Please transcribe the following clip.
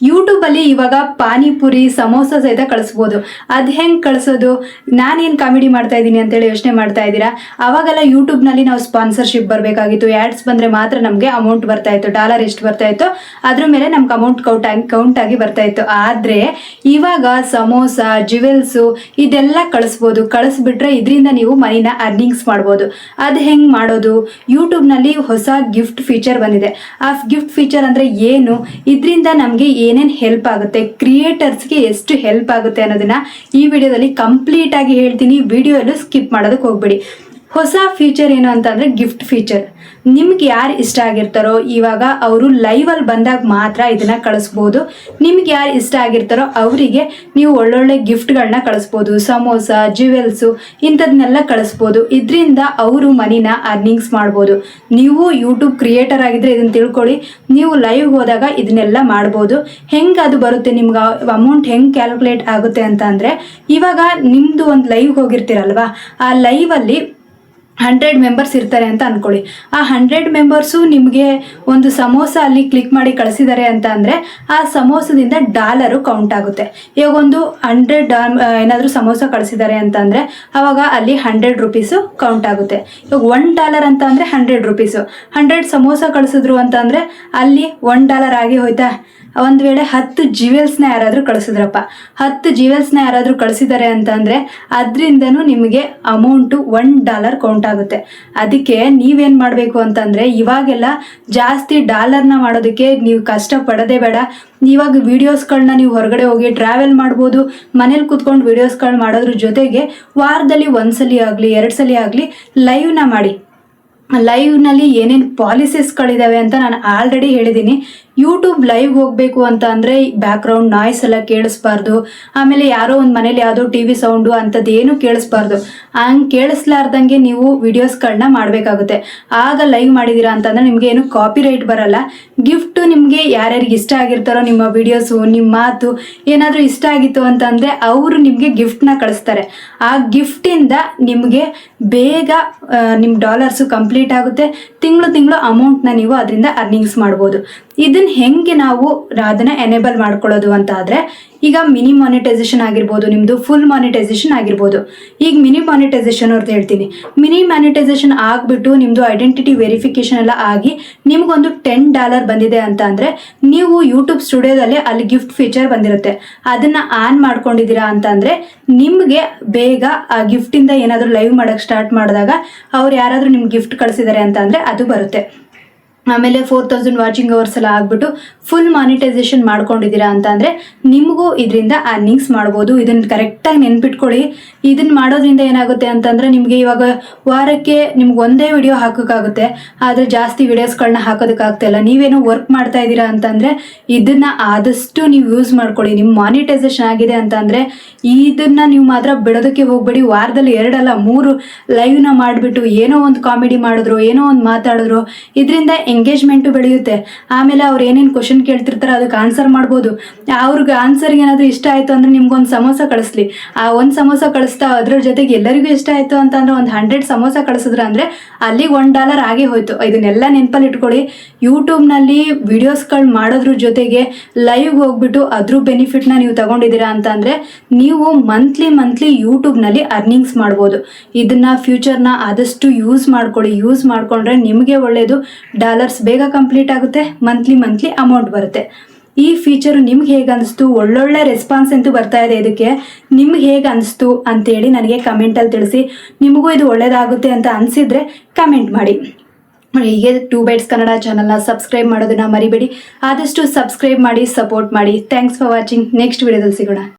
YouTube ಅಲ್ಲಿ ಇವಾಗ ಪಾನಿಪುರಿ ಸಮೋಸ ಸಹಿತ ಕಳಿಸ್ಬೋದು. ಅದು ಹೆಂಗೆ ಕಳಿಸೋದು, ನಾನೇನು ಕಾಮಿಡಿ ಮಾಡ್ತಾ ಇದ್ದೀನಿ ಅಂತೇಳಿ ಯೋಚನೆ ಮಾಡ್ತಾ ಇದ್ದೀರಾ? ಅವಾಗೆಲ್ಲ ಯೂಟ್ಯೂಬ್ನಲ್ಲಿ ನಾವು ಸ್ಪಾನ್ಸರ್ಶಿಪ್ ಬರಬೇಕಾಗಿತ್ತು. ಆ್ಯಡ್ಸ್ ಬಂದರೆ ಮಾತ್ರ ನಮಗೆ ಅಮೌಂಟ್ ಬರ್ತಾ ಇತ್ತು. ಡಾಲರ್ ಎಷ್ಟು ಬರ್ತಾ ಇತ್ತು ಅದ್ರ ಮೇಲೆ ನಮ್ಗೆ ಅಮೌಂಟ್ ಕೌಂಟ್ ಆಗಿ ಬರ್ತಾ ಇತ್ತು. ಆದರೆ ಇವಾಗ ಸಮೋಸ, ಜ್ಯುವೆಲ್ಸು ಇದೆಲ್ಲ ಕಳಿಸ್ಬೋದು. ಕಳಿಸ್ಬಿಟ್ರೆ ಇದರಿಂದ ನೀವು ಮನಿನ ಅರ್ನಿಂಗ್ಸ್ ಮಾಡ್ಬೋದು. ಅದು ಹೆಂಗೆ ಮಾಡೋದು? ಯೂಟ್ಯೂಬ್ನಲ್ಲಿ ಹೊಸ ಗಿಫ್ಟ್ ಫೀಚರ್ ಬಂದಿದೆ. ಆ ಗಿಫ್ಟ್ ಫೀಚರ್ ಅಂದರೆ ಏನು, ಇದರಿಂದ ನಮಗೆ ಏನೇನು ಹೆಲ್ಪ್ ಆಗುತ್ತೆ, ಕ್ರಿಯೇಟರ್ಸ್ಗೆ ಎಷ್ಟು ಹೆಲ್ಪ್ ಆಗುತ್ತೆ ಅನ್ನೋದನ್ನ ಈ ವಿಡಿಯೋದಲ್ಲಿ ಕಂಪ್ಲೀಟ್ ಆಗಿ ಹೇಳ್ತೀನಿ. ವಿಡಿಯೋಲ್ಲೂ ಸ್ಕಿಪ್ ಮಾಡೋದಕ್ಕೆ ಹೋಗ್ಬೇಡಿ. ಹೊಸ ಫೀಚರ್ ಏನು ಅಂತಂದರೆ ಗಿಫ್ಟ್ ಫೀಚರ್. ನಿಮ್ಗೆ ಯಾರು ಇಷ್ಟ ಆಗಿರ್ತಾರೋ ಇವಾಗ ಅವರು ಲೈವಲ್ಲಿ ಬಂದಾಗ ಮಾತ್ರ ಇದನ್ನು ಕಳಿಸ್ಬೋದು. ನಿಮ್ಗೆ ಯಾರು ಇಷ್ಟ ಆಗಿರ್ತಾರೋ ಅವರಿಗೆ ನೀವು ಒಳ್ಳೊಳ್ಳೆ ಗಿಫ್ಟ್ಗಳನ್ನ ಕಳಿಸ್ಬೋದು. ಸಮೋಸ, ಜ್ಯುವೆಲ್ಸು ಇಂಥದನ್ನೆಲ್ಲ ಕಳಿಸ್ಬೋದು. ಇದರಿಂದ ಅವರು ಮನಿನ ಅರ್ನಿಂಗ್ಸ್ ಮಾಡ್ಬೋದು. ನೀವು ಯೂಟ್ಯೂಬ್ ಕ್ರಿಯೇಟರ್ ಆಗಿದ್ರೆ ಇದನ್ನು ತಿಳ್ಕೊಳ್ಳಿ. ನೀವು ಲೈವ್ ಹೋದಾಗ ಇದನ್ನೆಲ್ಲ ಮಾಡ್ಬೋದು. ಹೆಂಗೆ ಅದು ಬರುತ್ತೆ, ನಿಮ್ಗೆ ಅಮೌಂಟ್ ಹೆಂಗೆ ಕ್ಯಾಲ್ಕುಲೇಟ್ ಆಗುತ್ತೆ ಅಂತ ಅಂದರೆ, ಇವಾಗ ನಿಮ್ಮದು ಒಂದು ಲೈವ್ ಹೋಗಿರ್ತೀರಲ್ವಾ, ಆ ಲೈವಲ್ಲಿ 100 ಮೆಂಬರ್ಸ್ ಇರ್ತಾರೆ ಅಂತ ಅಂದ್ಕೊಳ್ಳಿ. ಆ 100 ಮೆಂಬರ್ಸು ನಿಮಗೆ ಒಂದು ಸಮೋಸ ಅಲ್ಲಿ ಕ್ಲಿಕ್ ಮಾಡಿ ಕಳಿಸಿದ್ದಾರೆ ಅಂತ ಅಂದರೆ ಆ ಸಮೋಸದಿಂದ ಡಾಲರು ಕೌಂಟ್ ಆಗುತ್ತೆ. ಇವಾಗ ಒಂದು 100 ಏನಾದರೂ ಸಮೋಸ ಕಳಿಸಿದ್ದಾರೆ ಅಂತಂದರೆ ಆವಾಗ ಅಲ್ಲಿ 100 ರುಪೀಸು ಕೌಂಟ್ ಆಗುತ್ತೆ. ಇವಾಗ $1 ಅಂತ ಅಂದರೆ 100 ರುಪೀಸು. 100 ಸಮೋಸ ಕಳಿಸಿದ್ರು ಅಂತ ಅಂದರೆ ಅಲ್ಲಿ $1 ಆಗಿ ಹೋಯ್ತಾ? ಒಂದು ವೇಳೆ 10 ಜ್ಯುವೆಲ್ಸ್ನ ಯಾರಾದರೂ ಕಳಿಸಿದ್ರಪ್ಪ, 10 ಜ್ಯುವೆಲ್ಸ್ನ ಯಾರಾದರೂ ಕಳಿಸಿದ್ದಾರೆ ಅಂತಂದರೆ ಅದರಿಂದನೂ ನಿಮಗೆ ಅಮೌಂಟು $1 ಕೌಂಟ್ ಆಗುತ್ತೆ. ಅದಕ್ಕೆ ನೀವೇನು ಮಾಡಬೇಕು ಅಂತಂದರೆ, ಇವಾಗೆಲ್ಲ ಜಾಸ್ತಿ ಡಾಲರ್ನ ಮಾಡೋದಕ್ಕೆ ನೀವು ಕಷ್ಟಪಡೋದೇ ಬೇಡ. ಇವಾಗ ವೀಡಿಯೋಸ್ಗಳನ್ನ ನೀವು ಹೊರಗಡೆ ಹೋಗಿ ಟ್ರಾವೆಲ್ ಮಾಡ್ಬೋದು. ಮನೇಲಿ ಕೂತ್ಕೊಂಡು ವೀಡಿಯೋಸ್ಗಳು ಮಾಡೋದ್ರ ಜೊತೆಗೆ ವಾರದಲ್ಲಿ 1 ಸಲ ಆಗಲಿ 2 ಸಲ ಆಗಲಿ ಲೈವ್ನ ಮಾಡಿ. ಲೈವ್ನಲ್ಲಿ ಏನೇನು ಪಾಲಿಸೀಸ್ಗಳಿದ್ದಾವೆ ಅಂತ ನಾನು ಆಲ್ರೆಡಿ ಹೇಳಿದ್ದೀನಿ. ಯೂಟ್ಯೂಬ್ ಲೈವ್ ಹೋಗಬೇಕು ಅಂತ ಅಂದರೆ ಬ್ಯಾಕ್ಗ್ರೌಂಡ್ ನಾಯ್ಸ್ ಎಲ್ಲ ಕೇಳಿಸ್ಬಾರ್ದು. ಆಮೇಲೆ ಯಾರೋ ಒಂದು ಮನೇಲಿ ಯಾವುದೋ ಟಿ ವಿ ಸೌಂಡು ಅಂಥದ್ದು ಏನು ಕೇಳಿಸ್ಬಾರ್ದು. ಹಂಗೆ ಕೇಳಿಸ್ಲಾರ್ದಂಗೆ ನೀವು ವಿಡಿಯೋಸ್ಗಳನ್ನ ಮಾಡಬೇಕಾಗುತ್ತೆ. ಆಗ ಲೈವ್ ಮಾಡಿದ್ದೀರಾ ಅಂತಂದರೆ ನಿಮಗೆ ಏನು ಕಾಪಿರೈಟ್ ಬರಲ್ಲ. ಗಿಫ್ಟು ನಿಮಗೆ ಯಾರ್ಯಾರಿಗೆ ಇಷ್ಟ ಆಗಿರ್ತಾರೋ ನಿಮ್ಮ ವಿಡಿಯೋಸು, ನಿಮ್ಮ ಮಾತು ಏನಾದರೂ ಇಷ್ಟ ಆಗಿತ್ತು ಅಂತಂದರೆ ಅವರು ನಿಮಗೆ ಗಿಫ್ಟ್ನ ಕಳಿಸ್ತಾರೆ. ಆ ಗಿಫ್ಟಿಂದ ನಿಮಗೆ ಬೇಗ ನಿಮ್ಮ ಡಾಲರ್ಸು ಕಂಪ್ಲೀಟ್ ಆಗುತ್ತೆ. ತಿಂಗಳು ಅಮೌಂಟ್ನ ನೀವು ಅದರಿಂದ ಅರ್ನಿಂಗ್ಸ್ ಮಾಡ್ಬೋದು. ಇದನ್ನು ಹೆಂಗೆ ನಾವು ಅದನ್ನು ಎನೇಬಲ್ ಮಾಡ್ಕೊಳ್ಳೋದು ಅಂತ ಆದರೆ, ಈಗ ಮಿನಿ ಮಾನಿಟೈಸೇಷನ್ ಆಗಿರ್ಬೋದು, ನಿಮ್ಮದು ಫುಲ್ ಮಾನಿಟೈಸೇಷನ್ ಆಗಿರ್ಬೋದು. ಈಗ ಮಿನಿ ಮಾನಿಟೈಸೇಷನ್ ಅವ್ರದ್ದು ಹೇಳ್ತೀನಿ. ಮಿನಿ ಮಾನಿಟೈಸೇಷನ್ ಆಗಿಬಿಟ್ಟು ನಿಮ್ಮದು ಐಡೆಂಟಿಟಿ ವೆರಿಫಿಕೇಷನ್ ಎಲ್ಲ ಆಗಿ ನಿಮಗೊಂದು $10 ಬಂದಿದೆ ಅಂತ ಅಂದರೆ, ನೀವು ಯೂಟ್ಯೂಬ್ ಸ್ಟುಡಿಯೋದಲ್ಲಿ ಅಲ್ಲಿ ಗಿಫ್ಟ್ ಫೀಚರ್ ಬಂದಿರುತ್ತೆ. ಅದನ್ನು ಆನ್ ಮಾಡ್ಕೊಂಡಿದ್ದೀರಾ ಅಂತ ಅಂದರೆ ನಿಮಗೆ ಬೇಗ ಆ ಗಿಫ್ಟಿಂದ ಏನಾದರೂ ಲೈವ್ ಮಾಡೋಕ್ಕೆ ಸ್ಟಾರ್ಟ್ ಮಾಡಿದಾಗ ಅವ್ರು ಯಾರಾದರೂ ನಿಮ್ಗೆ ಗಿಫ್ಟ್ ಕಳಿಸಿದ್ದಾರೆ ಅಂತ ಅಂದರೆ ಅದು ಬರುತ್ತೆ. ಆಮೇಲೆ 4000 ವಾಚಿಂಗ್ ಅವರ್ಸ್ ಎಲ್ಲ ಆಗಿಬಿಟ್ಟು ಫುಲ್ ಮಾನಿಟೈಸೇಷನ್ ಮಾಡ್ಕೊಂಡಿದ್ದೀರಾ ಅಂತ ಅಂದರೆ ನಿಮಗೂ ಇದರಿಂದ ಅರ್ನಿಂಗ್ಸ್ ಮಾಡ್ಬೋದು. ಇದನ್ನು ಕರೆಕ್ಟಾಗಿ ನೆನ್ಪಿಟ್ಕೊಳ್ಳಿ. ಇದನ್ನು ಮಾಡೋದ್ರಿಂದ ಏನಾಗುತ್ತೆ ಅಂತಂದರೆ, ನಿಮಗೆ ಇವಾಗ ವಾರಕ್ಕೆ ನಿಮ್ಗೆ ಒಂದೇ ವಿಡಿಯೋ ಹಾಕೋಕ್ಕಾಗುತ್ತೆ, ಆದರೆ ಜಾಸ್ತಿ ವಿಡಿಯೋಸ್ಗಳನ್ನ ಹಾಕೋದಕ್ಕಾಗ್ತಾಯಿಲ್ಲ. ನೀವೇನೋ ವರ್ಕ್ ಮಾಡ್ತಾ ಇದ್ದೀರಾ ಅಂತಂದರೆ ಇದನ್ನು ಆದಷ್ಟು ನೀವು ಯೂಸ್ ಮಾಡ್ಕೊಳ್ಳಿ. ನಿಮ್ಮ ಮಾನಿಟೈಸೇಷನ್ ಆಗಿದೆ ಅಂತಂದರೆ ಇದನ್ನು ನೀವು ಮಾತ್ರ ಬಿಡೋದಕ್ಕೆ ಹೋಗಬೇಡಿ. ವಾರದಲ್ಲಿ 2 ಅಲ್ಲ 3 ಲೈವ್ನ ಮಾಡಿಬಿಟ್ಟು ಏನೋ ಒಂದು ಕಾಮಿಡಿ ಮಾಡಿದ್ರು, ಏನೋ ಒಂದು ಮಾತಾಡಿದ್ರು, ಇದರಿಂದ ಎಂಗೇಜ್ಮೆಂಟು ಬೆಳೆಯುತ್ತೆ. ಆಮೇಲೆ ಅವ್ರು ಏನೇನು ಕ್ವಶನ್ ಕೇಳ್ತಿರ್ತಾರೆ ಅದಕ್ಕೆ ಆನ್ಸರ್ ಮಾಡ್ಬೋದು. ಅವ್ರಿಗೆ ಆನ್ಸರ್ಗೆ ಏನಾದರೂ ಇಷ್ಟ ಆಯಿತು ಅಂದರೆ ನಿಮ್ಗೊಂದು ಸಮೋಸ ಕಳಿಸ್ಲಿ. ಆ ಒಂದು ಸಮೋಸ ಕಳಿಸ್ತಾ ಅದ್ರ ಜೊತೆಗೆ ಎಲ್ಲರಿಗೂ ಇಷ್ಟ ಆಯಿತು ಅಂತಂದರೆ ಒಂದು 100 ಸಮೋಸ ಕಳಿಸಿದ್ರೆ ಅಂದರೆ ಅಲ್ಲಿಗೆ $1 ಆಗೇ ಹೋಯ್ತು. ಇದನ್ನೆಲ್ಲ ನೆನಪಲ್ಲಿ ಇಟ್ಕೊಳ್ಳಿ. ಯೂಟ್ಯೂಬ್ನಲ್ಲಿ ವೀಡಿಯೋಸ್ಗಳು ಮಾಡೋದ್ರ ಜೊತೆಗೆ ಲೈವ್ ಹೋಗ್ಬಿಟ್ಟು ಅದ್ರ ಬೆನಿಫಿಟ್ನ ನೀವು ತಗೊಂಡಿದ್ದೀರಾ ಅಂತಂದರೆ ನೀವು ಮಂತ್ಲಿ ಯೂಟ್ಯೂಬ್ನಲ್ಲಿ ಅರ್ನಿಂಗ್ಸ್ ಮಾಡ್ಬೋದು. ಇದನ್ನು ಫ್ಯೂಚರ್ನ ಆದಷ್ಟು ಯೂಸ್ ಮಾಡ್ಕೊಳ್ಳಿ. ಯೂಸ್ ಮಾಡಿಕೊಂಡ್ರೆ ನಿಮಗೆ ಒಳ್ಳೆಯದು. ಡಾಲರ್ಸ್ ಬೇಗ ಕಂಪ್ಲೀಟ್ ಆಗುತ್ತೆ. ಮಂತ್ಲಿ ಅಮೌಂಟ್ ಬರುತ್ತೆ. ಈ ಫೀಚರು ನಿಮ್ಗೆ ಹೇಗೆ ಅನಿಸ್ತು? ಒಳ್ಳೊಳ್ಳೆ ರೆಸ್ಪಾನ್ಸ್ ಅಂತೂ ಬರ್ತಾ ಇದೆ. ಇದಕ್ಕೆ ನಿಮ್ಗೆ ಹೇಗೆ ಅನಿಸ್ತು ಅಂತೇಳಿ ನನಗೆ ಕಮೆಂಟಲ್ಲಿ ತಿಳಿಸಿ. ನಿಮಗೂ ಇದು ಒಳ್ಳೆಯದಾಗುತ್ತೆ ಅಂತ ಅನಿಸಿದರೆ ಕಮೆಂಟ್ ಮಾಡಿ. ಹೀಗೆ 2 ಬೈಟ್ಸ್ ಕನ್ನಡ ಚಾನಲ್ನ ಸಬ್ಸ್ಕ್ರೈಬ್ ಮಾಡೋದನ್ನ ಮರಿಬೇಡಿ. ಆದಷ್ಟು ಸಬ್ಸ್ಕ್ರೈಬ್ ಮಾಡಿ, ಸಪೋರ್ಟ್ ಮಾಡಿ. Thanks for watching. ನೆಕ್ಸ್ಟ್ ವಿಡಿಯೋದಲ್ಲಿ ಸಿಗೋಣ.